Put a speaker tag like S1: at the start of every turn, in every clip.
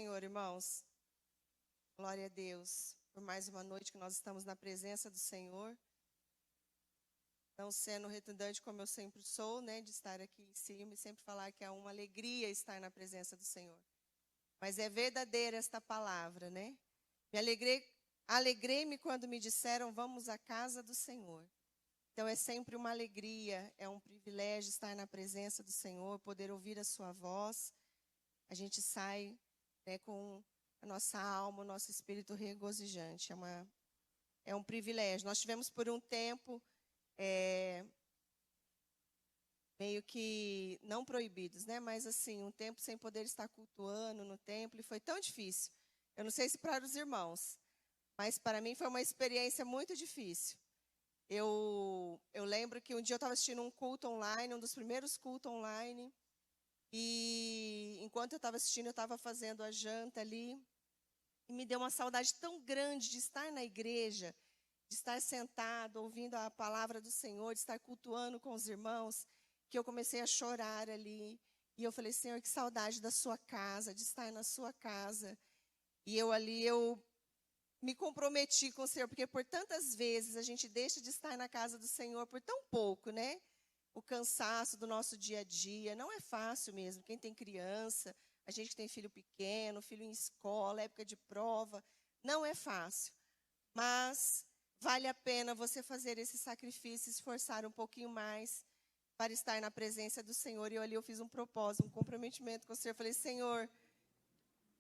S1: Senhor, irmãos. Glória a Deus por mais uma noite que nós estamos na presença do Senhor. Não sendo redundante como eu sempre sou, né, de estar aqui em cima e sempre falar que é uma alegria estar na presença do Senhor. Mas é verdadeira esta palavra, né? Alegrei-me quando me disseram, vamos à casa do Senhor. Então é sempre uma alegria, é um privilégio estar na presença do Senhor, poder ouvir a sua voz. A gente sai, né, com a nossa alma, o nosso espírito regozijante. É um privilégio. Nós tivemos por um tempo meio que não proibidos, né? Mas assim, um tempo sem poder estar cultuando no templo e foi tão difícil. Eu não sei se para os irmãos, mas para mim foi uma experiência muito difícil. Eu lembro que um dia eu estava assistindo um culto online, um dos primeiros cultos online, e enquanto eu estava assistindo, eu estava fazendo a janta ali, e me deu uma saudade tão grande de estar na igreja, de estar sentado, ouvindo a palavra do Senhor, de estar cultuando com os irmãos, que eu comecei a chorar ali. E eu falei, Senhor, que saudade da sua casa, de estar na sua casa. E eu me comprometi com o Senhor, porque por tantas vezes a gente deixa de estar na casa do Senhor por tão pouco, né? O cansaço do nosso dia a dia, não é fácil mesmo. Quem tem criança, a gente que tem filho pequeno, filho em escola, época de prova, não é fácil. Mas vale a pena você fazer esse sacrifício, esforçar um pouquinho mais para estar na presença do Senhor. E eu fiz um propósito, um comprometimento com o Senhor. Eu falei, Senhor,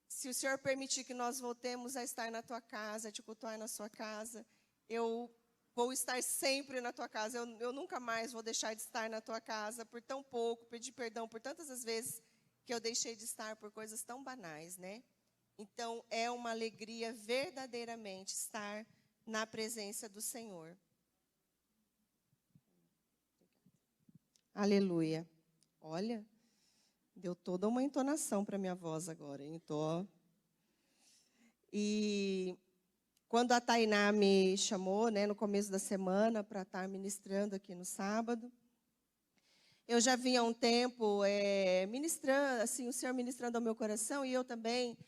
S1: se o Senhor permitir que nós voltemos a estar na tua casa, a te cultuar na sua casa, eu vou estar sempre na tua casa. Eu nunca mais vou deixar de estar na tua casa por tão pouco, pedir perdão por tantas as vezes que eu deixei de estar por coisas tão banais, né? Então, é uma alegria verdadeiramente estar na presença do Senhor. Aleluia. Olha, deu toda uma entonação para minha voz agora, hein? E quando a Tainá me chamou, né, no começo da semana, para estar ministrando aqui no sábado, eu já vinha há um tempo ministrando, assim, o Senhor ministrando ao meu coração, e eu também,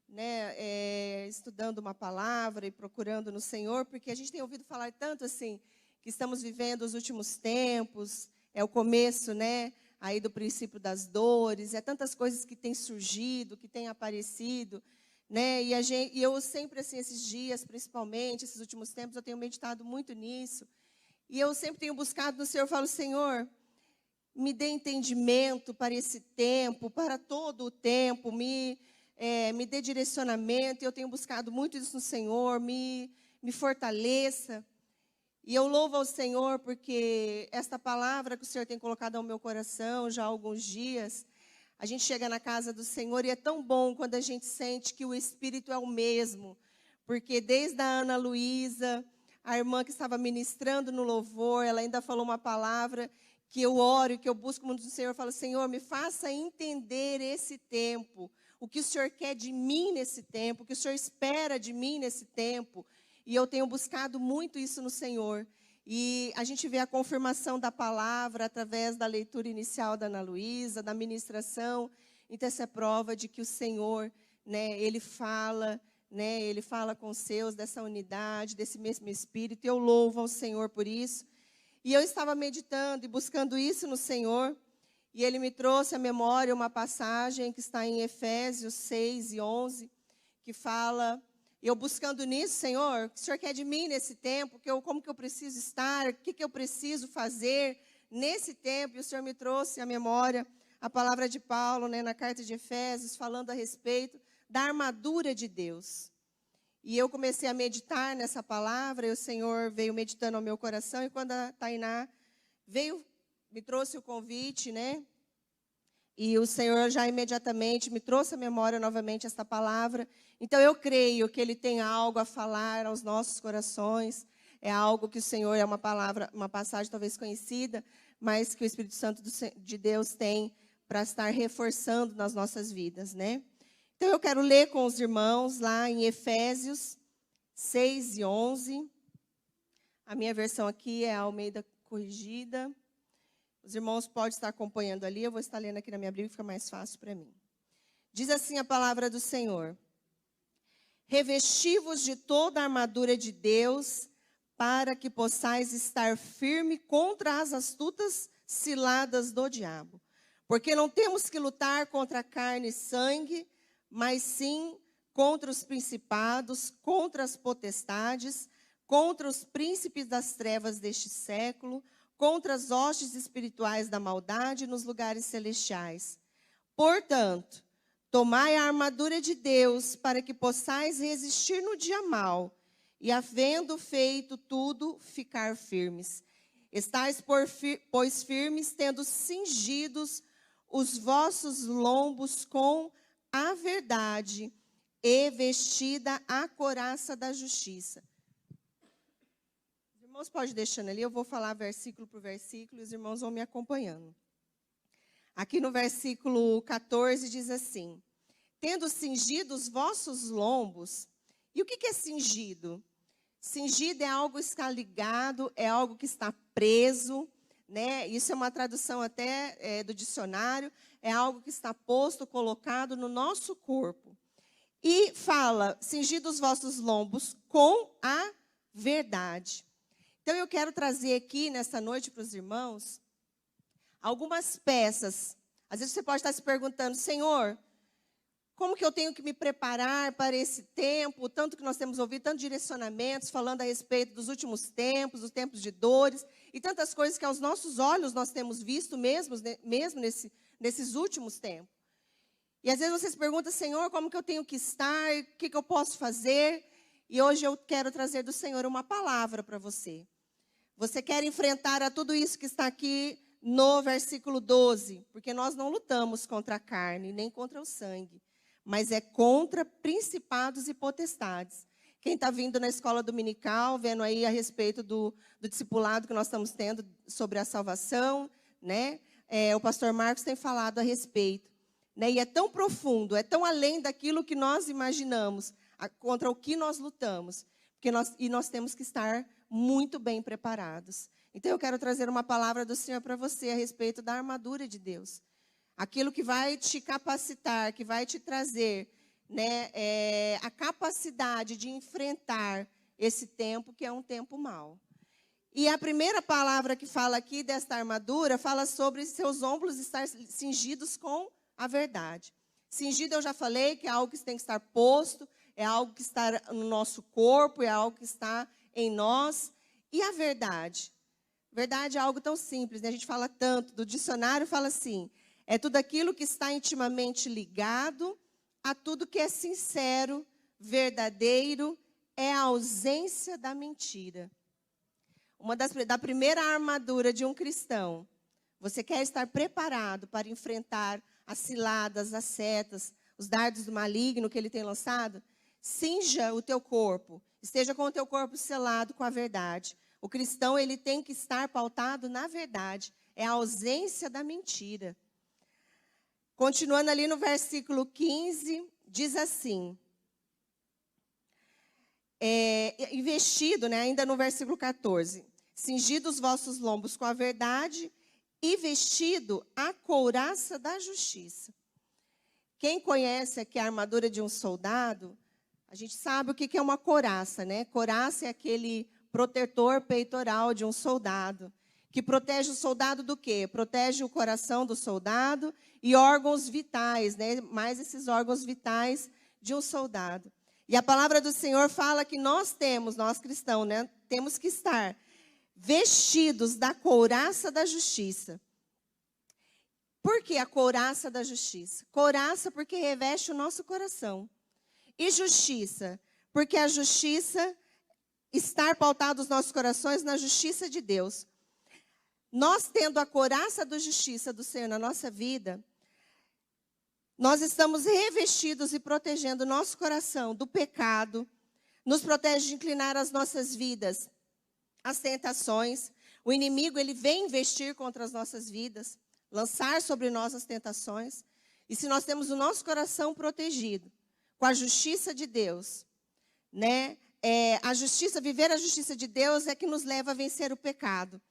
S1: né, estudando uma palavra e procurando no Senhor, porque a gente tem ouvido falar tanto assim, que estamos vivendo os últimos tempos, é o começo, né, aí do princípio das dores, tantas coisas que têm surgido, que têm aparecido, né, e eu sempre, assim, esses dias, principalmente, esses últimos tempos, eu tenho meditado muito nisso, e eu sempre tenho buscado no Senhor, eu falo, Senhor, me dê entendimento para esse tempo, para todo o tempo, me dê direcionamento. Eu tenho buscado muito isso no Senhor, me fortaleça. E eu louvo ao Senhor porque esta palavra que o Senhor tem colocado ao meu coração já há alguns dias, a gente chega na casa do Senhor e é tão bom quando a gente sente que o Espírito é o mesmo. Porque desde a Ana Luísa, a irmã que estava ministrando no louvor, ela ainda falou uma palavra que eu oro, que eu busco muito do Senhor, eu falo, Senhor, me faça entender esse tempo, o que o Senhor quer de mim nesse tempo, o que o Senhor espera de mim nesse tempo. E eu tenho buscado muito isso no Senhor. E a gente vê a confirmação da palavra através da leitura inicial da Ana Luísa, da ministração. Então, essa é prova de que o Senhor, né, Ele fala com os seus, dessa unidade, desse mesmo Espírito. E eu louvo ao Senhor por isso. E eu estava meditando e buscando isso no Senhor. E Ele me trouxe à memória uma passagem que está em Efésios 6 e 11, que fala... Eu buscando nisso, Senhor, o que o Senhor quer de mim nesse tempo, como que eu preciso estar, o que eu preciso fazer nesse tempo. E o Senhor me trouxe à memória a palavra de Paulo, né, na carta de Efésios, falando a respeito da armadura de Deus. E eu comecei a meditar nessa palavra, e o Senhor veio meditando ao meu coração, e quando a Tainá veio, me trouxe o convite, né? E o Senhor já imediatamente me trouxe à memória novamente esta palavra. Então eu creio que Ele tem algo a falar aos nossos corações. É algo que o Senhor, é uma palavra, uma passagem talvez conhecida, mas que o Espírito Santo de Deus tem para estar reforçando nas nossas vidas, né? Então eu quero ler com os irmãos lá em Efésios 6 e 11. A minha versão aqui é a Almeida Corrigida. Os irmãos podem estar acompanhando ali, eu vou estar lendo aqui na minha Bíblia, fica mais fácil para mim. Diz assim a palavra do Senhor: revesti-vos de toda a armadura de Deus, para que possais estar firme contra as astutas ciladas do diabo. Porque não temos que lutar contra carne e sangue, mas sim contra os principados, contra as potestades, contra os príncipes das trevas deste século, contra as hostes espirituais da maldade nos lugares celestiais. Portanto, tomai a armadura de Deus, para que possais resistir no dia mau, e havendo feito tudo, ficar firmes. Estais, pois, firmes, tendo cingidos os vossos lombos com a verdade, e vestida a couraça da justiça. Os irmãos podem deixando ali, eu vou falar versículo por versículo, e os irmãos vão me acompanhando. Aqui no versículo 14 diz assim: tendo cingido os vossos lombos. E o que é cingido? Cingido é algo que está ligado, é algo que está preso, né? Isso é uma tradução até do dicionário, é algo que está posto, colocado no nosso corpo. E fala, cingido os vossos lombos com a verdade. Então eu quero trazer aqui nessa noite para os irmãos algumas peças. Às vezes você pode estar se perguntando: Senhor, como que eu tenho que me preparar para esse tempo? Tanto que nós temos ouvido, tantos direcionamentos falando a respeito dos últimos tempos, dos tempos de dores, e tantas coisas que aos nossos olhos nós temos visto mesmo nesses últimos tempos. E às vezes você se pergunta: Senhor, como que eu tenho que estar? O que eu posso fazer? E hoje eu quero trazer do Senhor uma palavra para você. Você quer enfrentar a tudo isso que está aqui no versículo 12? Porque nós não lutamos contra a carne, nem contra o sangue, mas é contra principados e potestades. Quem está vindo na escola dominical, vendo aí a respeito do discipulado que nós estamos tendo sobre a salvação, né? O pastor Marcos tem falado a respeito. Né? E é tão profundo, é tão além daquilo que nós imaginamos, contra o que nós lutamos. Nós temos que estar muito bem preparados. Então eu quero trazer uma palavra do Senhor para você a respeito da armadura de Deus. Aquilo que vai te capacitar, que vai te trazer, né, a capacidade de enfrentar esse tempo, que é um tempo mau. E a primeira palavra que fala aqui desta armadura, fala sobre seus ombros estar cingidos com a verdade. Cingido, eu já falei, que é algo que tem que estar posto, é algo que está no nosso corpo, é algo que está em nós. E a verdade? Verdade é algo tão simples, né? A gente fala tanto, do dicionário fala assim: é tudo aquilo que está intimamente ligado a tudo que é sincero, verdadeiro, é a ausência da mentira. Da primeira armadura de um cristão, você quer estar preparado para enfrentar as ciladas, as setas, os dardos do maligno que ele tem lançado? Cinja o teu corpo, esteja com o teu corpo selado com a verdade. O cristão, ele tem que estar pautado na verdade, é a ausência da mentira. Continuando ali no versículo 15, diz assim, vestido, né, ainda no versículo 14, cingido os vossos lombos com a verdade e vestido a couraça da justiça. Quem conhece aqui a armadura de um soldado, a gente sabe o que é uma couraça, né? Couraça é aquele protetor peitoral de um soldado, que protege o soldado do quê? Protege o coração do soldado e órgãos vitais, né? Mais esses órgãos vitais de um soldado. E a palavra do Senhor fala que nós cristãos, né? Temos que estar vestidos da couraça da justiça. Por que a couraça da justiça? Couraça porque reveste o nosso coração. E justiça, porque a justiça, estar pautado os nossos corações na justiça de Deus. Nós tendo a couraça da justiça do Senhor na nossa vida, nós estamos revestidos e protegendo o nosso coração do pecado, nos protege de inclinar as nossas vidas às tentações. O inimigo, ele vem investir contra as nossas vidas, lançar sobre nós as tentações. E se nós temos o nosso coração protegido com a justiça de Deus, né? Viver a justiça de Deus é que nos leva a vencer o pecado.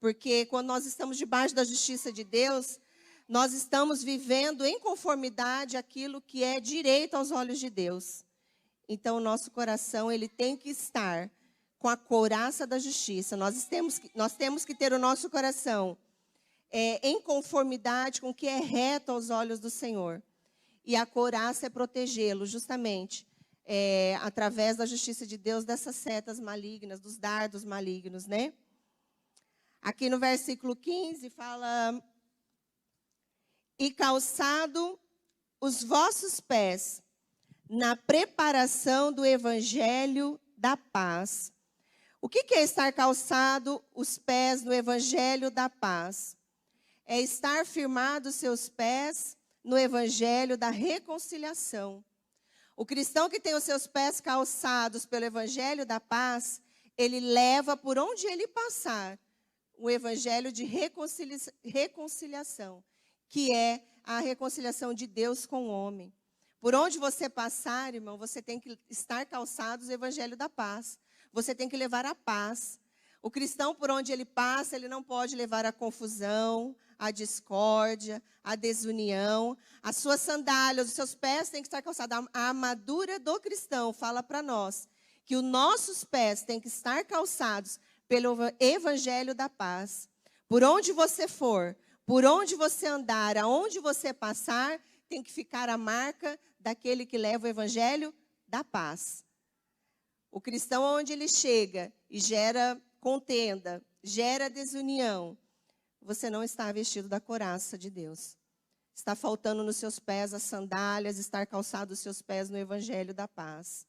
S1: Porque quando nós estamos debaixo da justiça de Deus, nós estamos vivendo em conformidade àquilo que é direito aos olhos de Deus. Então, o nosso coração, ele tem que estar com a couraça da justiça. Nós temos que ter o nosso coração em conformidade com o que é reto aos olhos do Senhor. E a couraça é protegê-lo, justamente, através da justiça de Deus, dessas setas malignas, dos dardos malignos, né? Aqui no versículo 15 fala: e calçado os vossos pés na preparação do evangelho da paz. O que é estar calçado os pés no evangelho da paz? É estar firmados seus pés no evangelho da reconciliação. O cristão que tem os seus pés calçados pelo evangelho da paz, ele leva por onde ele passar o evangelho de reconciliação, que é a reconciliação de Deus com o homem. Por onde você passar, irmão, você tem que estar calçados no evangelho da paz. Você tem que levar a paz. O cristão, por onde ele passa, ele não pode levar a confusão, a discórdia, a desunião. As suas sandálias, os seus pés têm que estar calçados. A armadura do cristão fala para nós que os nossos pés têm que estar calçados pelo evangelho da paz. Por onde você for, por onde você andar, aonde você passar, tem que ficar a marca daquele que leva o evangelho da paz. O cristão, onde ele chega e gera contenda, gera desunião, você não está vestido da couraça de Deus. Está faltando nos seus pés as sandálias, estar calçado os seus pés no evangelho da paz.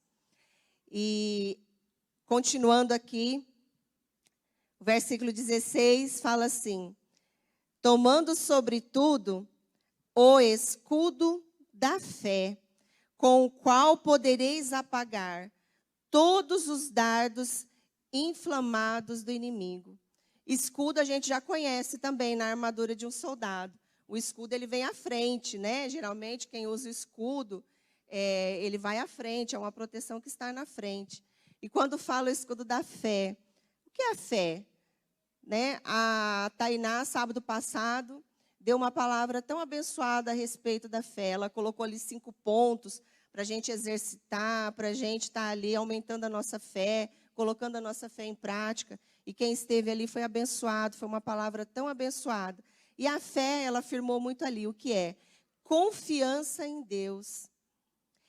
S1: E, continuando aqui, o versículo 16 fala assim: tomando sobretudo o escudo da fé, com o qual podereis apagar todos os dardos inflamados do inimigo. Escudo a gente já conhece também na armadura de um soldado. O escudo, ele vem à frente, né? Geralmente quem usa o escudo, ele vai à frente, é uma proteção que está na frente. E quando fala o escudo da fé, o que é a fé? Né? A Tainá, sábado passado, deu uma palavra tão abençoada a respeito da fé. Ela colocou ali 5 pontos para a gente exercitar, para a gente estar ali aumentando a nossa fé, colocando a nossa fé em prática. E quem esteve ali foi abençoado, foi uma palavra tão abençoada. E a fé, ela afirmou muito ali o que é confiança em Deus.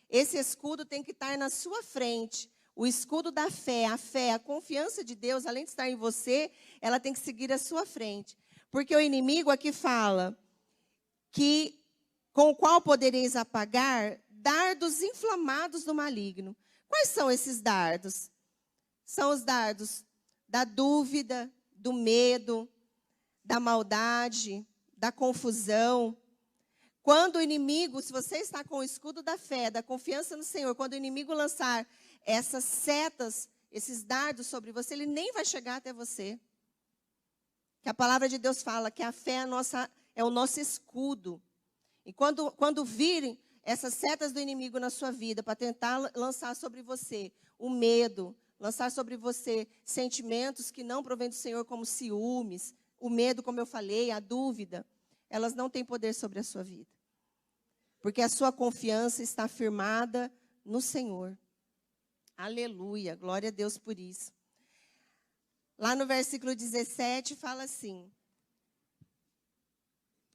S1: Esse escudo tem que estar na sua frente. O escudo da fé, a confiança de Deus, além de estar em você, ela tem que seguir à sua frente. Porque o inimigo aqui fala que com o qual podereis apagar dardos inflamados do maligno. Quais são esses dardos? São os dardos da dúvida, do medo, da maldade, da confusão. Quando o inimigo, se você está com o escudo da fé, da confiança no Senhor, quando o inimigo lançar essas setas, esses dardos sobre você, ele nem vai chegar até você. Que a palavra de Deus fala que a fé é o nosso escudo. E quando virem essas setas do inimigo na sua vida, para tentar lançar sobre você o medo, lançar sobre você sentimentos que não provêm do Senhor, como ciúmes, o medo, como eu falei, a dúvida, elas não têm poder sobre a sua vida. Porque a sua confiança está firmada no Senhor. Aleluia, glória a Deus por isso. Lá no versículo 17 fala assim: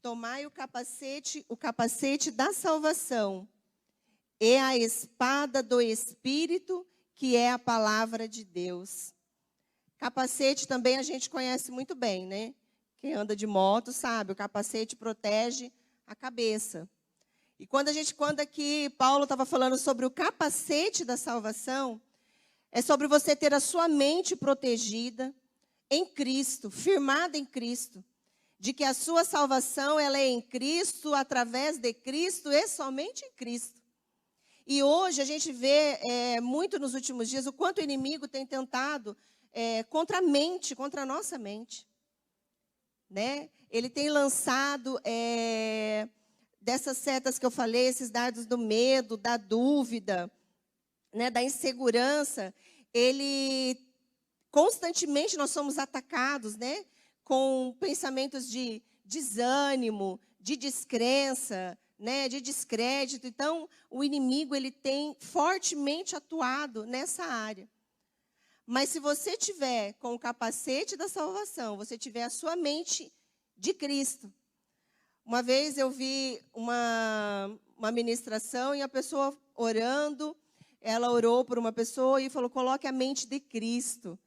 S1: tomai o capacete da salvação e a espada do Espírito, que é a palavra de Deus. Capacete também a gente conhece muito bem, né? Quem anda de moto sabe, o capacete protege a cabeça. E quando aqui Paulo estava falando sobre o capacete da salvação, é sobre você ter a sua mente protegida em Cristo, firmada em Cristo, de que a sua salvação ela é em Cristo, através de Cristo e somente em Cristo. E hoje a gente vê muito nos últimos dias o quanto o inimigo tem tentado contra a mente, contra a nossa mente. Né? Ele tem lançado dessas setas que eu falei, esses dardos do medo, da dúvida, né, da insegurança. Constantemente nós somos atacados, né, com pensamentos de desânimo, de descrença, né, de descrédito. Então, o inimigo ele tem fortemente atuado nessa área. Mas se você tiver com o capacete da salvação, você tiver a sua mente de Cristo. Uma vez eu vi uma ministração e a pessoa orando, ela orou por uma pessoa e falou, coloque a mente de Cristo.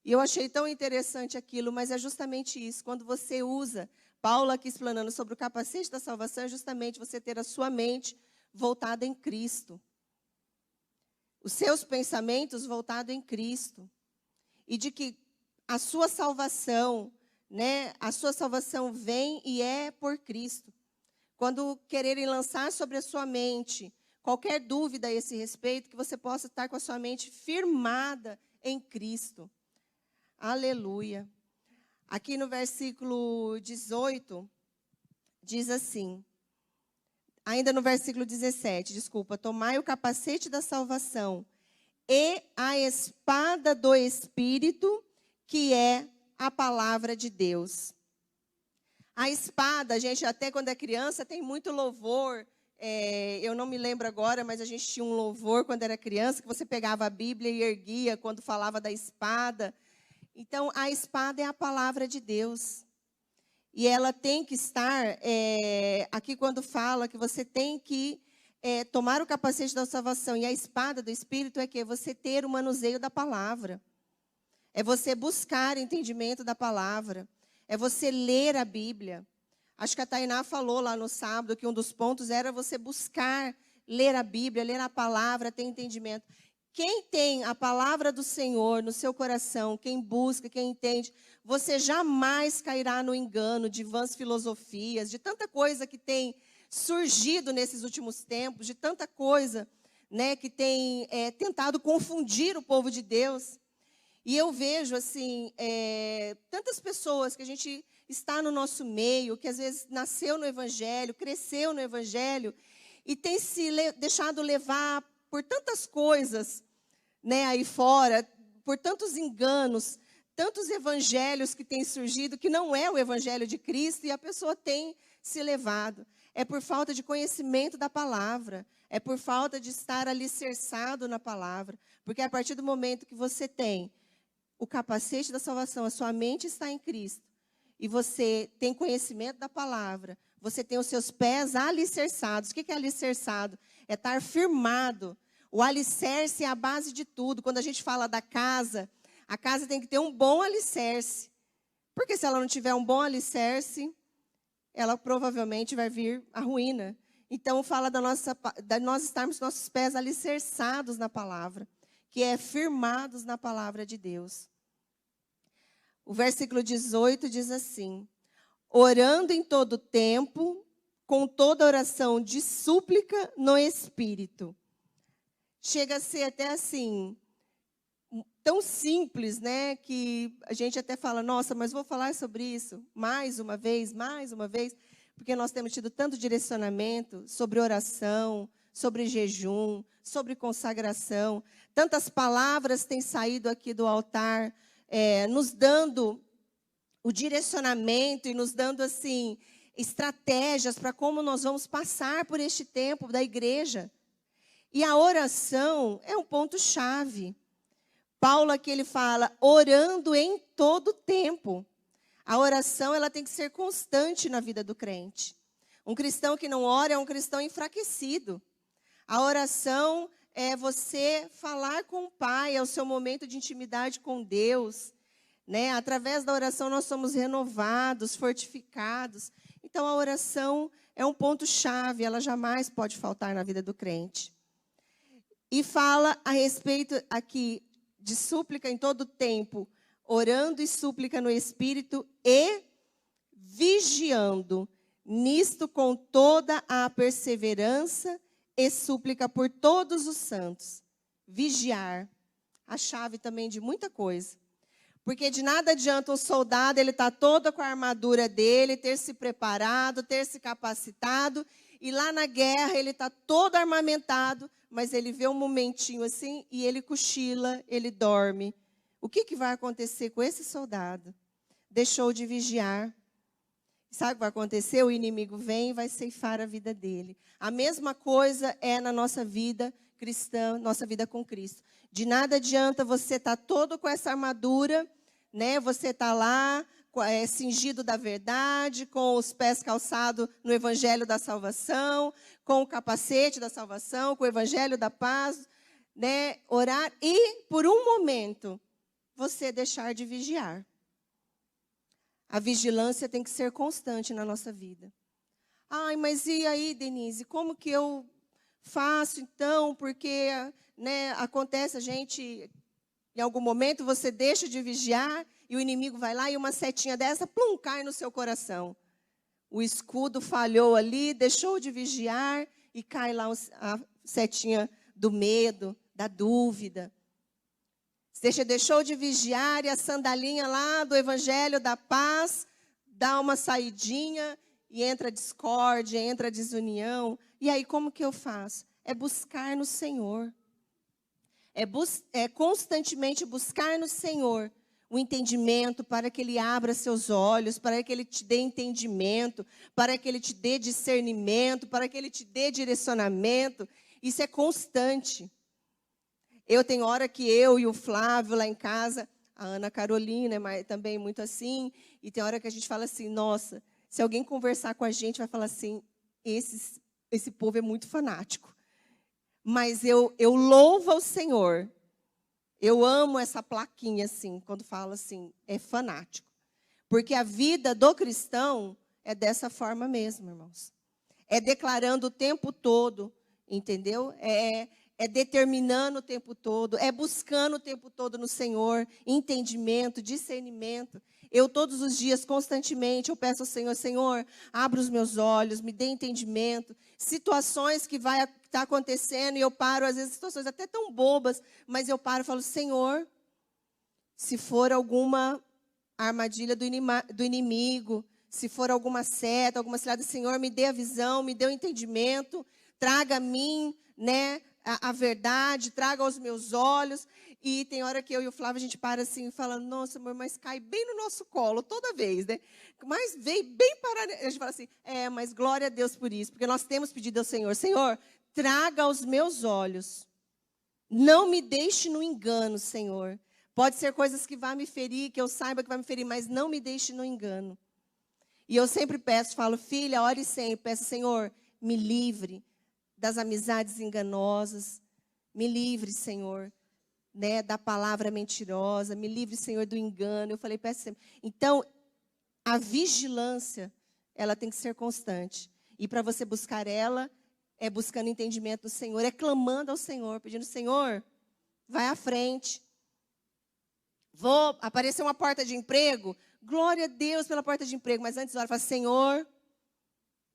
S1: E eu achei tão interessante aquilo, mas é justamente isso. Quando você usa, Paulo aqui explanando sobre o capacete da salvação, é justamente você ter a sua mente voltada em Cristo. Os seus pensamentos voltados em Cristo. E de que a sua salvação, né, a sua salvação vem e é por Cristo. Quando quererem lançar sobre a sua mente qualquer dúvida a esse respeito, que você possa estar com a sua mente firmada em Cristo. Aleluia. Aqui no versículo 18, diz assim, ainda no versículo 17, desculpa, tomai o capacete da salvação e a espada do Espírito, que é a palavra de Deus. A espada, a gente até quando é criança tem muito louvor, eu não me lembro agora, mas a gente tinha um louvor quando era criança, que você pegava a Bíblia e erguia quando falava da espada. Então, a espada é a palavra de Deus. E ela tem que estar, aqui quando fala que você tem que tomar o capacete da salvação e a espada do Espírito é que você ter o manuseio da palavra. É você buscar entendimento da palavra. É você ler a Bíblia. Acho que a Tainá falou lá no sábado que um dos pontos era você buscar ler a Bíblia, ler a palavra, ter entendimento. Quem tem a palavra do Senhor no seu coração, quem busca, quem entende, você jamais cairá no engano de vãs filosofias, de tanta coisa que tem surgido nesses últimos tempos, de tanta coisa, né, que tem tentado confundir o povo de Deus. E eu vejo, assim, tantas pessoas que a gente está no nosso meio, que às vezes nasceu no Evangelho, cresceu no Evangelho, e tem se deixado levar por tantas coisas, né, aí fora, por tantos enganos, tantos evangelhos que têm surgido, que não é o Evangelho de Cristo, e a pessoa tem se levado. É por falta de conhecimento da palavra, é por falta de estar alicerçado na palavra, porque a partir do momento que você tem o capacete da salvação, a sua mente está em Cristo, e você tem conhecimento da palavra, você tem os seus pés alicerçados. O que é alicerçado? É estar firmado. O alicerce é a base de tudo. Quando a gente fala da casa, a casa tem que ter um bom alicerce. Porque se ela não tiver um bom alicerce, ela provavelmente vai vir a ruína. Então, fala de nós estarmos nossos pés alicerçados na palavra, que é firmados na palavra de Deus. O versículo 18 diz assim, orando em todo tempo, com toda oração de súplica no Espírito. Chega a ser até assim, tão simples, né, que a gente até fala, nossa, mas vou falar sobre isso mais uma vez, porque nós temos tido tanto direcionamento sobre oração, sobre jejum, sobre consagração. Tantas palavras têm saído aqui do altar, nos dando o direcionamento e nos dando, assim, estratégias para como nós vamos passar por este tempo da igreja. E a oração é um ponto-chave. Paulo aqui ele fala, orando em todo tempo. A oração ela tem que ser constante na vida do crente. Um cristão que não ora é um cristão enfraquecido. A oração é você falar com o Pai, é o seu momento de intimidade com Deus, né? Através da oração nós somos renovados, fortificados. Então a oração é um ponto-chave, ela jamais pode faltar na vida do crente. E fala a respeito aqui de súplica em todo tempo, orando e súplica no Espírito e vigiando, nisto com toda a perseverança e súplica por todos os santos. Vigiar, a chave também de muita coisa. Porque de nada adianta um soldado, ele está todo com a armadura dele, ter se preparado, ter se capacitado, e lá na guerra ele está todo armamentado, mas ele vê um momentinho assim e ele cochila, ele dorme. O que vai acontecer com esse soldado? Deixou de vigiar. Sabe o que vai acontecer? O inimigo vem e vai ceifar a vida dele. A mesma coisa é na nossa vida cristã, nossa vida com Cristo. De nada adianta você estar todo com essa armadura, né? Você está lá, cingido da verdade, com os pés calçados no evangelho da salvação, com o capacete da salvação, com o evangelho da paz, né? Orar e, por um momento, você deixar de vigiar. A vigilância tem que ser constante na nossa vida. Ai, mas e aí, Denise, como que eu faço então? Porque, né, acontece a gente, em algum momento, você deixa de vigiar e o inimigo vai lá e uma setinha dessa, plum, cai no seu coração. O escudo falhou ali, deixou de vigiar e cai lá a setinha do medo, da dúvida. Você deixou de vigiar e a sandalinha lá do evangelho da paz dá uma saidinha e entra a discórdia, entra a desunião. E aí como que eu faço? É buscar no Senhor. É constantemente buscar no Senhor o entendimento para que Ele abra seus olhos, para que Ele te dê entendimento, para que Ele te dê discernimento, para que Ele te dê direcionamento. Isso é constante. Eu tenho hora que eu e o Flávio lá em casa, a Ana Carolina, mas também muito assim, e tem hora que a gente fala assim, nossa, se alguém conversar com a gente, vai falar assim, esse povo é muito fanático. Mas eu louvo ao Senhor. Eu amo essa plaquinha assim, quando fala assim, é fanático. Porque a vida do cristão é dessa forma mesmo, irmãos. É declarando o tempo todo, entendeu? É determinando o tempo todo, é buscando o tempo todo no Senhor, entendimento, discernimento. Eu todos os dias, constantemente, eu peço ao Senhor, Senhor, abra os meus olhos, me dê entendimento. Situações que vai estar acontecendo e eu paro, às vezes situações até tão bobas, mas eu paro e falo, Senhor, se for alguma armadilha do inimigo, se for alguma seta, alguma cilada, Senhor, me dê a visão, me dê o entendimento, traga a mim, né, a verdade, traga aos meus olhos. E tem hora que eu e o Flávio, a gente para assim, falando, nossa, amor, mas cai bem no nosso colo, toda vez, né? Mas veio bem para... A gente fala assim, mas glória a Deus por isso, porque nós temos pedido ao Senhor, Senhor, traga aos meus olhos, não me deixe no engano, Senhor. Pode ser coisas que vão me ferir, que eu saiba que vai me ferir, mas não me deixe no engano. E eu sempre peço, falo, filha, ore sempre, peço, Senhor, me livre das amizades enganosas, me livre, Senhor, né, da palavra mentirosa, me livre, Senhor, do engano. Eu falei, peço sempre. Então, a vigilância, ela tem que ser constante. E para você buscar ela, é buscando entendimento do Senhor, é clamando ao Senhor, pedindo, Senhor, vai à frente. Vou aparecer uma porta de emprego, glória a Deus pela porta de emprego, mas antes da hora, fala, Senhor,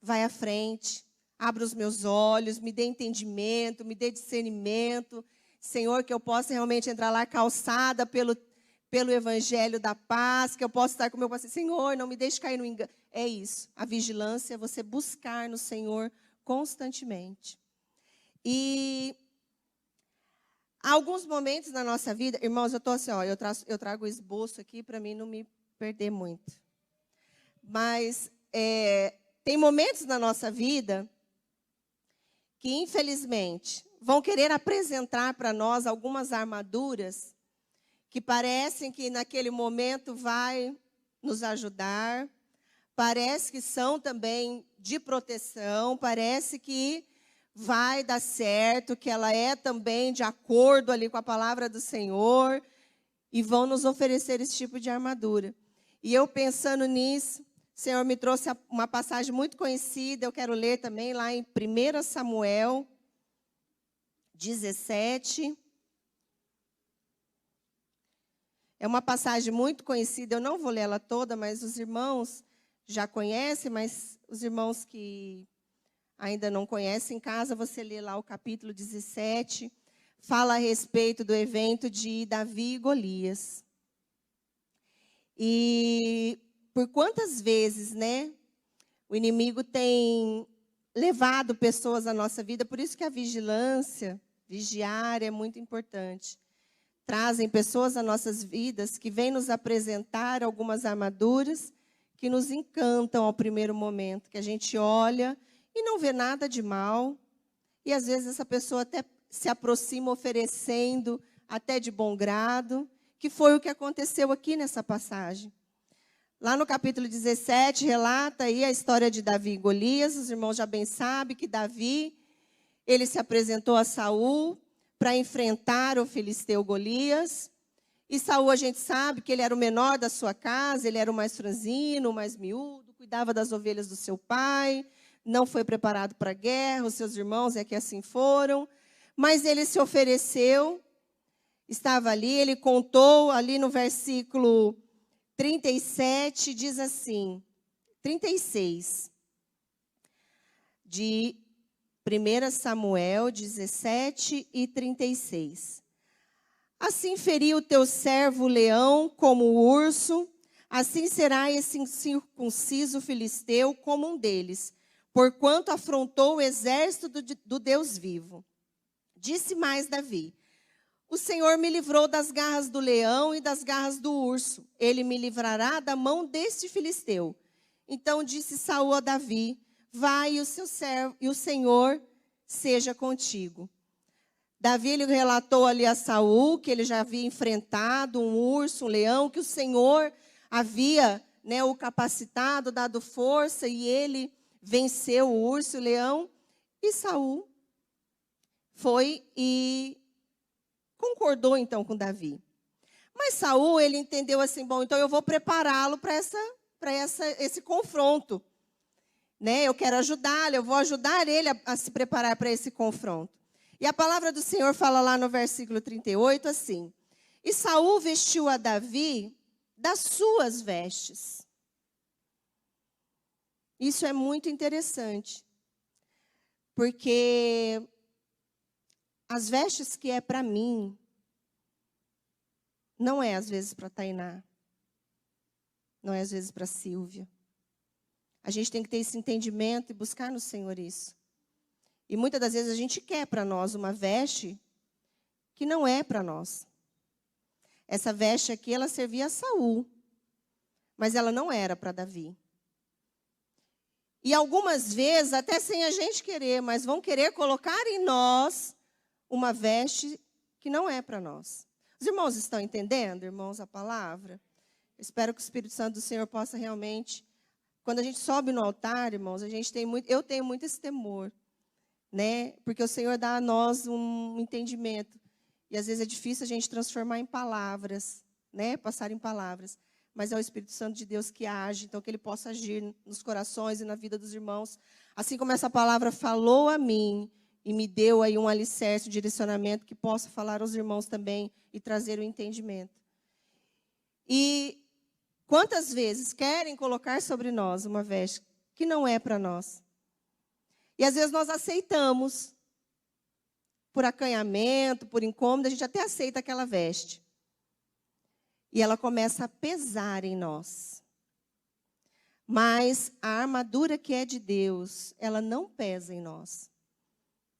S1: vai à frente. Abra os meus olhos, me dê entendimento, me dê discernimento. Senhor, que eu possa realmente entrar lá calçada pelo evangelho da paz, que eu possa estar com o meu paciente. Senhor, não me deixe cair no engano. É isso. A vigilância é você buscar no Senhor constantemente. E há alguns momentos na nossa vida, irmãos, eu estou assim, ó, eu trago o esboço aqui para mim não me perder muito. Mas tem momentos na nossa vida que, infelizmente, vão querer apresentar para nós algumas armaduras que parecem que, naquele momento, vai nos ajudar, parece que são também de proteção, parece que vai dar certo, que ela é também de acordo ali com a palavra do Senhor, e vão nos oferecer esse tipo de armadura. E eu pensando nisso, o Senhor me trouxe uma passagem muito conhecida, eu quero ler também lá em 1 Samuel 17. É uma passagem muito conhecida, eu não vou ler ela toda, mas os irmãos já conhecem, mas os irmãos que ainda não conhecem, em casa você lê lá o capítulo 17, fala a respeito do evento de Davi e Golias. E por quantas vezes, né, o inimigo tem levado pessoas à nossa vida, por isso que a vigilância, vigiar é muito importante. Trazem pessoas às nossas vidas que vêm nos apresentar algumas armaduras que nos encantam ao primeiro momento, que a gente olha e não vê nada de mal, e às vezes essa pessoa até se aproxima oferecendo, até de bom grado, que foi o que aconteceu aqui nessa passagem. Lá no capítulo 17, relata aí a história de Davi e Golias. Os irmãos já bem sabem que Davi, ele se apresentou a Saul para enfrentar o filisteu Golias. E Saul, a gente sabe que ele era o menor da sua casa, ele era o mais franzino, o mais miúdo, cuidava das ovelhas do seu pai, não foi preparado para a guerra, os seus irmãos é que assim foram. Mas ele se ofereceu, estava ali, ele contou ali no versículo 37, diz assim, 36, de 1 Samuel 17 e 36. Assim feriu o teu servo o leão como o urso, assim será esse incircunciso filisteu como um deles, porquanto afrontou o exército do Deus vivo. Disse mais Davi: o Senhor me livrou das garras do leão e das garras do urso. Ele me livrará da mão deste filisteu. Então disse Saul a Davi: vai e o seu servo e o Senhor seja contigo. Davi ele relatou ali a Saul que ele já havia enfrentado um urso, um leão, que o Senhor havia, o capacitado, dado força, e ele venceu o urso e o leão. E Saul foi e concordou então com Davi. Mas Saul, ele entendeu assim, bom, então eu vou prepará-lo para esse confronto. Eu quero ajudá-lo, eu vou ajudar ele a se preparar para esse confronto. E a palavra do Senhor fala lá no versículo 38 assim: e Saul vestiu a Davi das suas vestes. Isso é muito interessante, porque as vestes que é para mim, não é às vezes para Tainá, não é às vezes para Silvia. A gente tem que ter esse entendimento e buscar no Senhor isso. E muitas das vezes a gente quer para nós uma veste que não é para nós. Essa veste aqui, ela servia a Saul, mas ela não era para Davi. E algumas vezes, até sem a gente querer, mas vão querer colocar em nós uma veste que não é para nós. Os irmãos estão entendendo, irmãos, a palavra? Eu espero que o Espírito Santo do Senhor possa realmente... Quando a gente sobe no altar, irmãos, eu tenho muito esse temor. Porque o Senhor dá a nós um entendimento. E às vezes é difícil a gente transformar em palavras, passar em palavras. Mas é o Espírito Santo de Deus que age, então que Ele possa agir nos corações e na vida dos irmãos. Assim como essa palavra falou a mim e me deu aí um alicerce, um direcionamento, que possa falar aos irmãos também e trazer o entendimento. E quantas vezes querem colocar sobre nós uma veste que não é para nós? E às vezes nós aceitamos, por acanhamento, por incômodo, a gente até aceita aquela veste. E ela começa a pesar em nós. Mas a armadura que é de Deus, ela não pesa em nós.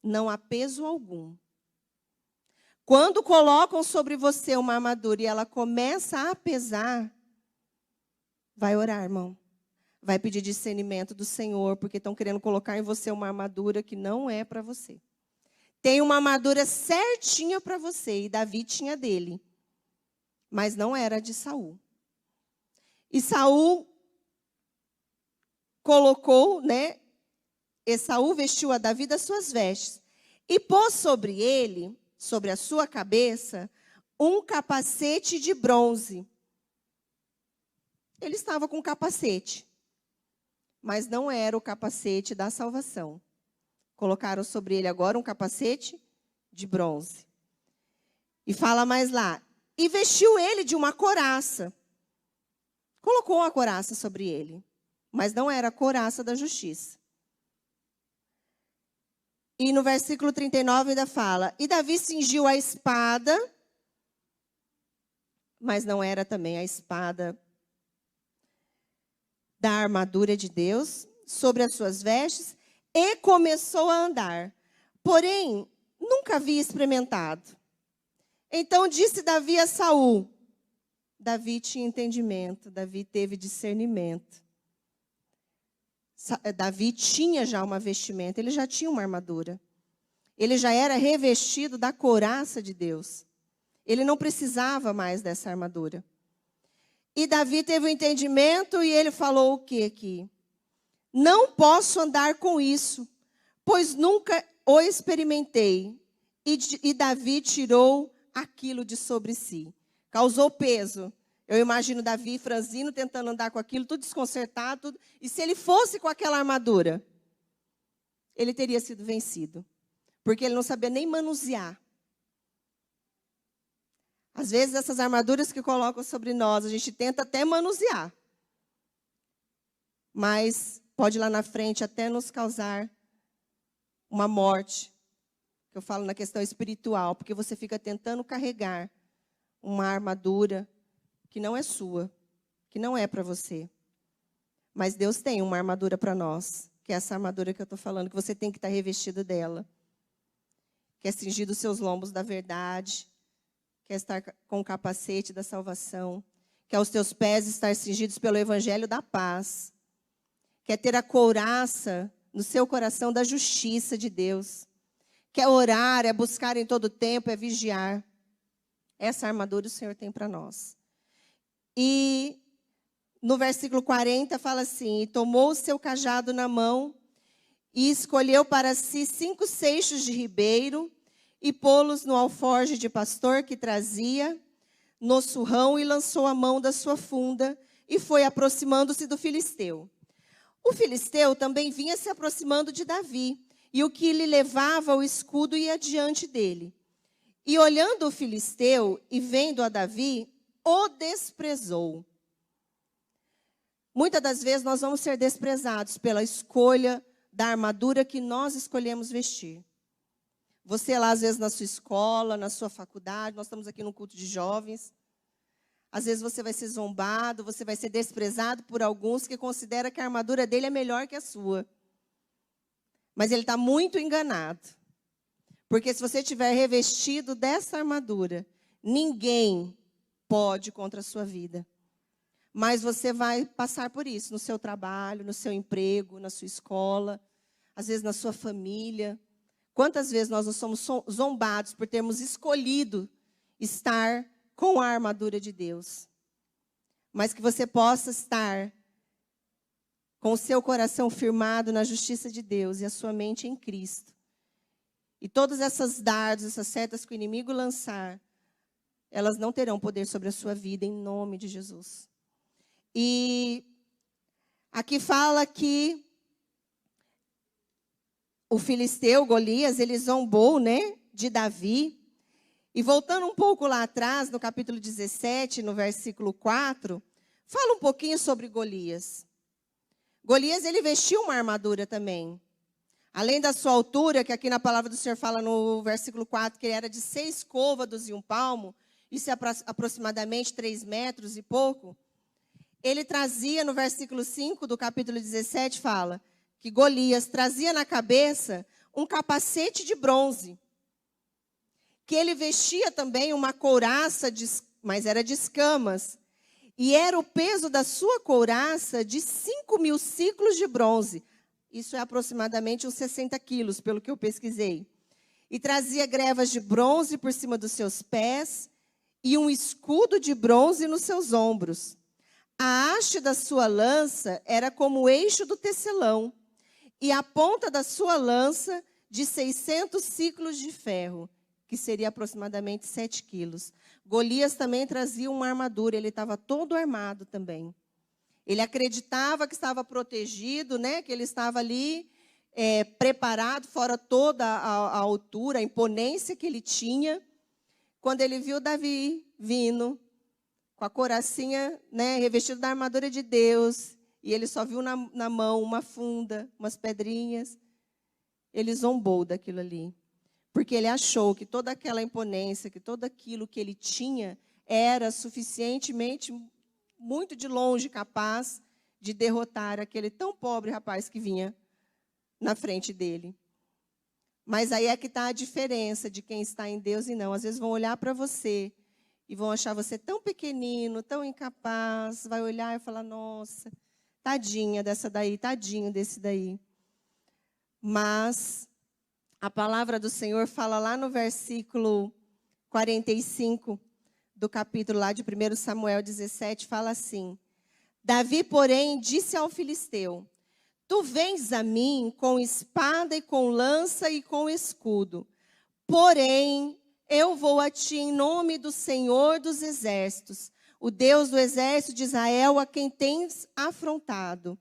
S1: Não há peso algum. Quando colocam sobre você uma armadura e ela começa a pesar, vai orar, irmão. Vai pedir discernimento do Senhor, porque estão querendo colocar em você uma armadura que não é para você. Tem uma armadura certinha para você, e Davi tinha dele, mas não era de Saul. E Saul colocou, e Saul vestiu a Davi das suas vestes, e pôs sobre ele, sobre a sua cabeça, um capacete de bronze. Ele estava com um capacete, mas não era o capacete da salvação. Colocaram sobre ele agora um capacete de bronze. E fala mais lá: e vestiu ele de uma couraça. Colocou uma couraça sobre ele, mas não era a couraça da justiça. E no versículo 39 ainda fala: e Davi cingiu a espada, mas não era também a espada da armadura de Deus, sobre as suas vestes, e começou a andar. Porém, nunca havia experimentado. Então disse Davi a Saul. Davi tinha entendimento, Davi teve discernimento. Davi tinha já uma vestimenta, ele já tinha uma armadura. Ele já era revestido da couraça de Deus. Ele não precisava mais dessa armadura. E Davi teve um entendimento e ele falou o que aqui? Não posso andar com isso, pois nunca o experimentei. E Davi tirou aquilo de sobre si. Causou peso. Eu imagino Davi franzino, tentando andar com aquilo, tudo desconcertado. Tudo. E se ele fosse com aquela armadura, ele teria sido vencido. Porque ele não sabia nem manusear. Às vezes, essas armaduras que colocam sobre nós, a gente tenta até manusear. Mas pode lá na frente até nos causar uma morte. Que eu falo na questão espiritual. Porque você fica tentando carregar uma armadura que não é sua, que não é para você. Mas Deus tem uma armadura para nós, que é essa armadura que eu estou falando, que você tem que estar revestido dela. Que é cingir os seus lombos da verdade, que é estar com o capacete da salvação, que é os teus pés estar cingidos pelo evangelho da paz, que é ter a couraça no seu coração da justiça de Deus, que é orar, é buscar em todo tempo, é vigiar. Essa armadura o Senhor tem para nós. E no versículo 40 fala assim: e tomou o seu cajado na mão e escolheu para si 5 seixos de ribeiro e pô-los no alforje de pastor que trazia no surrão e lançou a mão da sua funda e foi aproximando-se do filisteu. O filisteu também vinha se aproximando de Davi e o que lhe levava o escudo ia diante dele. E olhando o filisteu e vendo a Davi, o desprezou. Muitas das vezes nós vamos ser desprezados pela escolha da armadura que nós escolhemos vestir. Você lá, às vezes, na sua escola, na sua faculdade, nós estamos aqui no culto de jovens. Às vezes você vai ser zombado, você vai ser desprezado por alguns que consideram que a armadura dele é melhor que a sua. Mas ele está muito enganado. Porque se você estiver revestido dessa armadura, ninguém pode contra a sua vida. Mas você vai passar por isso no seu trabalho, no seu emprego, na sua escola, às vezes na sua família. Quantas vezes nós não somos zombados por termos escolhido estar com a armadura de Deus? Mas que você possa estar com o seu coração firmado na justiça de Deus e a sua mente em Cristo. E todas essas dardos, essas setas que o inimigo lançar, elas não terão poder sobre a sua vida, em nome de Jesus. E aqui fala que o filisteu, Golias, ele zombou, né, de Davi. E voltando um pouco lá atrás, no capítulo 17, no versículo 4, fala um pouquinho sobre Golias. Golias, ele vestiu uma armadura também. Além da sua altura, que aqui na palavra do Senhor fala no versículo 4, que ele era de 6 côvados e 1 palmo, isso é aproximadamente 3 metros e pouco. Ele trazia, no versículo 5 do capítulo 17, fala que Golias trazia na cabeça um capacete de bronze, que ele vestia também uma couraça, mas era de escamas, e era o peso da sua couraça de 5.000 ciclos de bronze. Isso é aproximadamente uns 60 quilos, pelo que eu pesquisei. E trazia grevas de bronze por cima dos seus pés e um escudo de bronze nos seus ombros. A haste da sua lança era como o eixo do tecelão, e a ponta da sua lança de 600 ciclos de ferro, que seria aproximadamente 7 quilos. Golias também trazia uma armadura, ele estava todo armado também. Ele acreditava que estava protegido, né? Que ele estava ali preparado, fora toda a altura, a imponência que ele tinha. Quando ele viu Davi vindo, com a couracinha, né, revestido da armadura de Deus, e ele só viu na mão uma funda, umas pedrinhas, ele zombou daquilo ali. Porque ele achou que toda aquela imponência, que tudo aquilo que ele tinha, era suficientemente, muito de longe, capaz de derrotar aquele tão pobre rapaz que vinha na frente dele. Mas aí é que está a diferença de quem está em Deus e não. Às vezes vão olhar para você e vão achar você tão pequenino, tão incapaz, vai olhar e falar, nossa, tadinha dessa daí, tadinho desse daí. Mas a palavra do Senhor fala lá no versículo 45 do capítulo lá de 1 Samuel 17, fala assim: Davi, porém, disse ao filisteu: Tu vens a mim com espada e com lança e com escudo. Porém, eu vou a ti em nome do Senhor dos exércitos, o Deus do exército de Israel, a quem tens afrontado.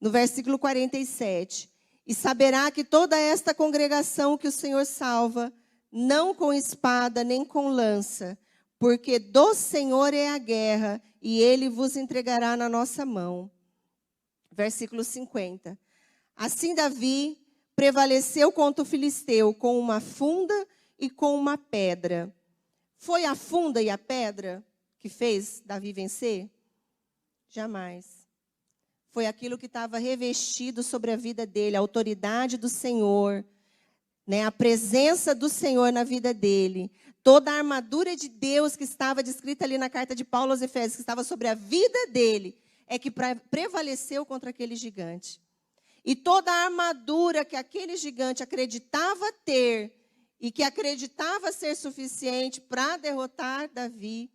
S1: No versículo 47. E saberá que toda esta congregação que o Senhor salva, não com espada nem com lança, porque do Senhor é a guerra, e ele vos entregará na nossa mão. Versículo 50. Assim Davi prevaleceu contra o filisteu com uma funda e com uma pedra. Foi a funda e a pedra que fez Davi vencer? Jamais. Foi aquilo que estava revestido sobre a vida dele, a autoridade do Senhor, né? A presença do Senhor na vida dele. Toda a armadura de Deus que estava descrita ali na carta de Paulo aos Efésios, que estava sobre a vida dele, é que prevaleceu contra aquele gigante. E toda a armadura que aquele gigante acreditava ter e que acreditava ser suficiente para derrotar Davi,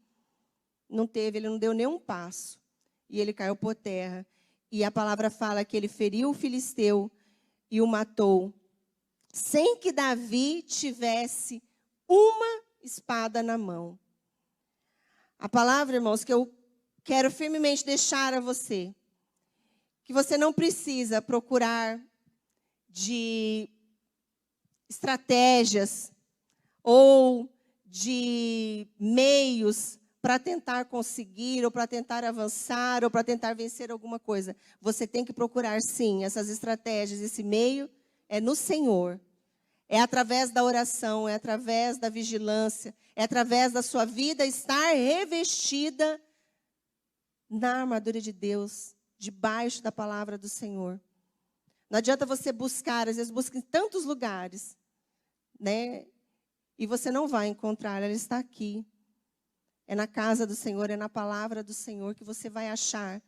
S1: não teve, ele não deu nenhum passo. E ele caiu por terra. E a palavra fala que ele feriu o filisteu e o matou, sem que Davi tivesse uma espada na mão. A palavra, irmãos, que eu quero firmemente deixar a você, que você não precisa procurar de estratégias ou de meios para tentar conseguir, ou para tentar avançar, ou para tentar vencer alguma coisa. Você tem que procurar, sim, essas estratégias, esse meio é no Senhor. É através da oração, é através da vigilância, é através da sua vida estar revestida na armadura de Deus, debaixo da palavra do Senhor. Não adianta você buscar, às vezes busca em tantos lugares, né? E você não vai encontrar, ela está aqui. É na casa do Senhor, é na palavra do Senhor que você vai achar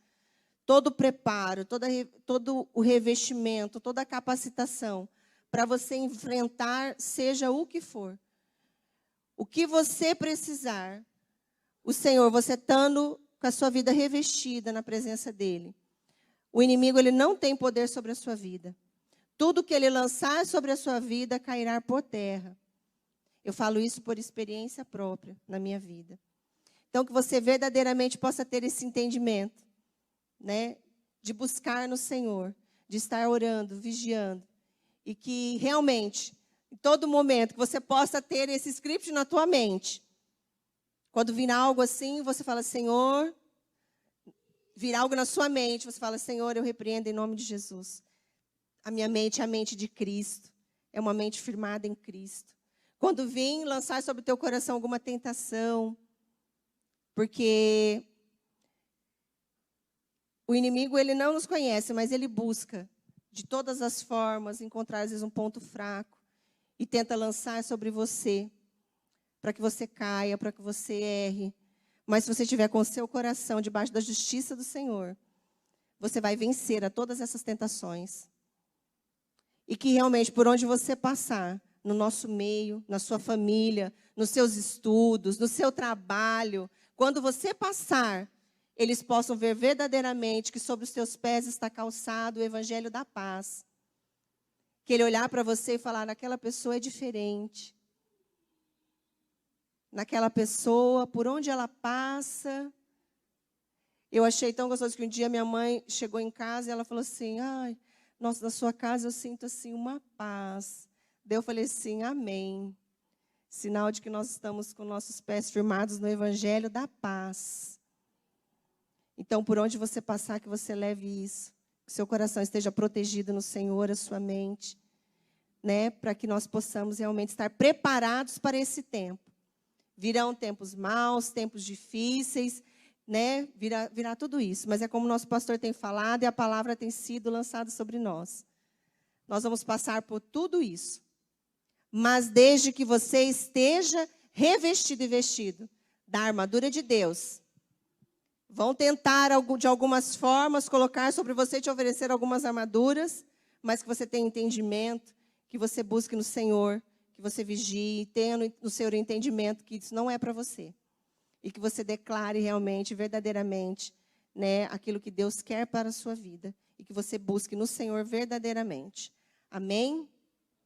S1: todo o preparo, todo o revestimento, toda a capacitação para você enfrentar, seja o que for. O que você precisar, o Senhor, você estando com a sua vida revestida na presença dEle. O inimigo, ele não tem poder sobre a sua vida. Tudo que ele lançar sobre a sua vida cairá por terra. Eu falo isso por experiência própria na minha vida. Então, que você verdadeiramente possa ter esse entendimento, né? De buscar no Senhor, de estar orando, vigiando. E que realmente, em todo momento, que você possa ter esse script na tua mente. Quando vir algo assim, você fala, Senhor, vir algo na sua mente, você fala, Senhor, eu repreendo em nome de Jesus. A minha mente é a mente de Cristo. É uma mente firmada em Cristo. Quando vir lançar sobre o teu coração alguma tentação, porque o inimigo, ele não nos conhece, mas ele busca, de todas as formas, encontrar, às vezes, um ponto fraco e tenta lançar sobre você, para que você caia, para que você erre. Mas se você estiver com o seu coração debaixo da justiça do Senhor, você vai vencer a todas essas tentações. E que realmente, por onde você passar, no nosso meio, na sua família, nos seus estudos, no seu trabalho, quando você passar, eles possam ver verdadeiramente que sobre os seus pés está calçado o evangelho da paz. Que ele olhar para você e falar, naquela pessoa é diferente. Naquela pessoa, por onde ela passa. Eu achei tão gostoso que um dia minha mãe chegou em casa e ela falou assim, ai, nossa, na sua casa eu sinto assim uma paz. Daí eu falei assim, amém. Sinal de que nós estamos com nossos pés firmados no evangelho da paz. Então, por onde você passar, que você leve isso. Que seu coração esteja protegido no Senhor, a sua mente. Né? Para que nós possamos realmente estar preparados para esse tempo. Virão tempos maus, tempos difíceis, né? Virá tudo isso. Mas é como o nosso pastor tem falado e a palavra tem sido lançada sobre nós. Nós vamos passar por tudo isso. Mas desde que você esteja revestido e vestido da armadura de Deus, Vão tentar, de algumas formas, colocar sobre você, te oferecer algumas armaduras, mas que você tenha entendimento, que você busque no Senhor, que você vigie, tenha no seu entendimento que isso não é para você. E que você declare realmente, verdadeiramente, né, aquilo que Deus quer para a sua vida. E que você busque no Senhor verdadeiramente. Amém?